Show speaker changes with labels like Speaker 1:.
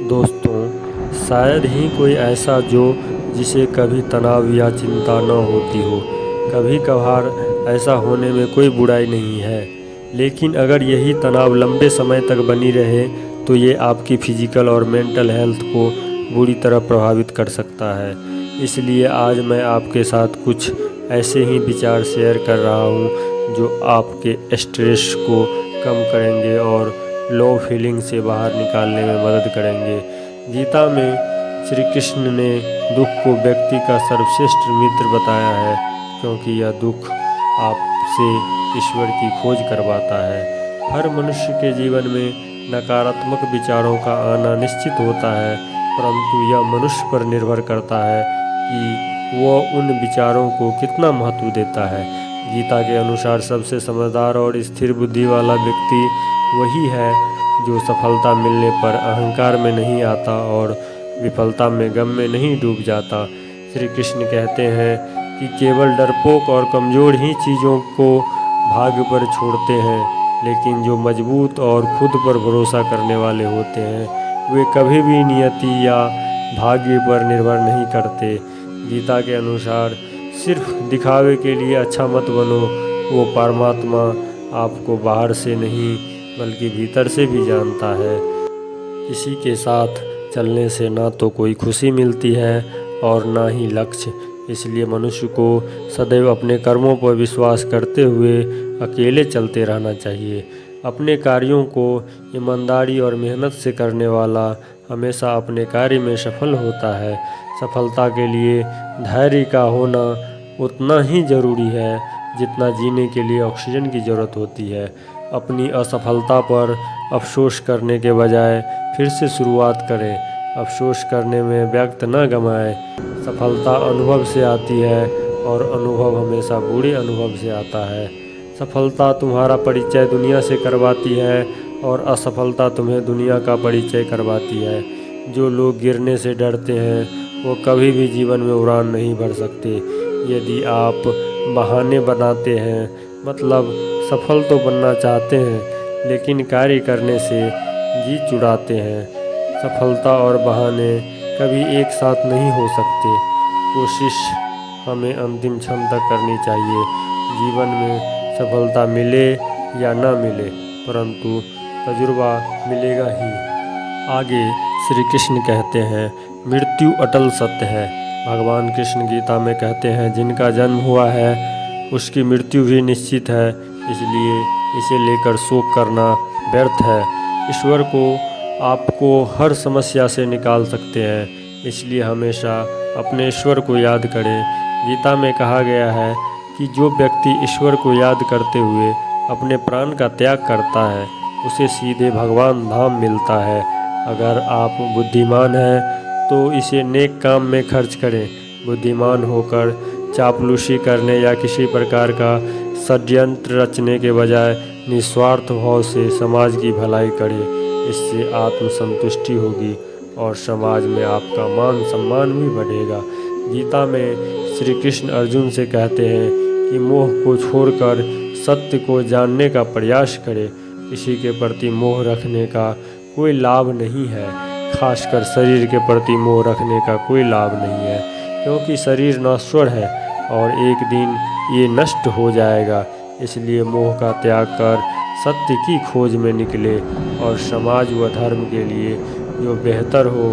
Speaker 1: दोस्तों, शायद ही कोई ऐसा जिसे कभी तनाव या चिंता न होती हो। कभी कभार ऐसा होने में कोई बुराई नहीं है, लेकिन अगर यही तनाव लंबे समय तक बनी रहे तो ये आपकी फिजिकल और मेंटल हेल्थ को बुरी तरह प्रभावित कर सकता है। इसलिए आज मैं आपके साथ कुछ ऐसे ही विचार शेयर कर रहा हूँ जो आपके स्ट्रेस को कम करेंगे और लो फीलिंग से बाहर निकालने में मदद करेंगे। गीता में श्री कृष्ण ने दुख को व्यक्ति का सर्वश्रेष्ठ मित्र बताया है, क्योंकि यह दुख आपसे ईश्वर की खोज करवाता है। हर मनुष्य के जीवन में नकारात्मक विचारों का आना निश्चित होता है, परंतु यह मनुष्य पर निर्भर करता है कि वह उन विचारों को कितना महत्व देता है। गीता के अनुसार सबसे समझदार और स्थिर बुद्धि वाला व्यक्ति वही है जो सफलता मिलने पर अहंकार में नहीं आता और विफलता में गम में नहीं डूब जाता। श्री कृष्ण कहते हैं कि केवल डरपोक और कमज़ोर ही चीज़ों को भाग्य पर छोड़ते हैं, लेकिन जो मजबूत और खुद पर भरोसा करने वाले होते हैं वे कभी भी नियति या भाग्य पर निर्भर नहीं करते। गीता के अनुसार सिर्फ दिखावे के लिए अच्छा मत बनो, वो परमात्मा आपको बाहर से नहीं बल्कि भीतर से भी जानता है। किसी के साथ चलने से ना तो कोई खुशी मिलती है और ना ही लक्ष्य, इसलिए मनुष्य को सदैव अपने कर्मों पर विश्वास करते हुए अकेले चलते रहना चाहिए। अपने कार्यों को ईमानदारी और मेहनत से करने वाला हमेशा अपने कार्य में सफल होता है। सफलता के लिए धैर्य का होना उतना ही ज़रूरी है जितना जीने के लिए ऑक्सीजन की ज़रूरत होती है। अपनी असफलता पर अफसोस करने के बजाय फिर से शुरुआत करें। अफसोस करने में वक्त न गंवाएं। सफलता अनुभव से आती है और अनुभव हमेशा बुरे अनुभव से आता है। सफलता तुम्हारा परिचय दुनिया से करवाती है और असफलता तुम्हें दुनिया का परिचय करवाती है। जो लोग गिरने से डरते हैं वो कभी भी जीवन में उड़ान नहीं भर सकते। यदि आप बहाने बनाते हैं, मतलब सफल तो बनना चाहते हैं लेकिन कार्य करने से जी चुराते हैं। सफलता और बहाने कभी एक साथ नहीं हो सकते। कोशिश हमें अंतिम क्षण तक करनी चाहिए। जीवन में सफलता मिले या ना मिले, परंतु तजुर्बा मिलेगा ही। आगे श्री कृष्ण कहते हैं, मृत्यु अटल सत्य है। भगवान कृष्ण गीता में कहते हैं, जिनका जन्म हुआ है उसकी मृत्यु भी निश्चित है, इसलिए इसे लेकर शोक करना व्यर्थ है। ईश्वर को आपको हर समस्या से निकाल सकते हैं, इसलिए हमेशा अपने ईश्वर को याद करें। गीता में कहा गया है कि जो व्यक्ति ईश्वर को याद करते हुए अपने प्राण का त्याग करता है उसे सीधे भगवान धाम मिलता है। अगर आप बुद्धिमान हैं तो इसे नेक काम में खर्च करें। बुद्धिमान होकर चापलूसी करने या किसी प्रकार का षड्यंत्र रचने के बजाय निस्वार्थ भाव से समाज की भलाई करें। इससे आत्मसंतुष्टि होगी और समाज में आपका मान सम्मान भी बढ़ेगा। गीता में श्री कृष्ण अर्जुन से कहते हैं कि मोह को छोड़कर सत्य को जानने का प्रयास करें। किसी के प्रति मोह रखने का कोई लाभ नहीं है, खासकर शरीर के प्रति मोह रखने का कोई लाभ नहीं है, क्योंकि शरीर नश्वर है और एक दिन ये नष्ट हो जाएगा। इसलिए मोह का त्याग कर सत्य की खोज में निकले और समाज व धर्म के लिए जो बेहतर हो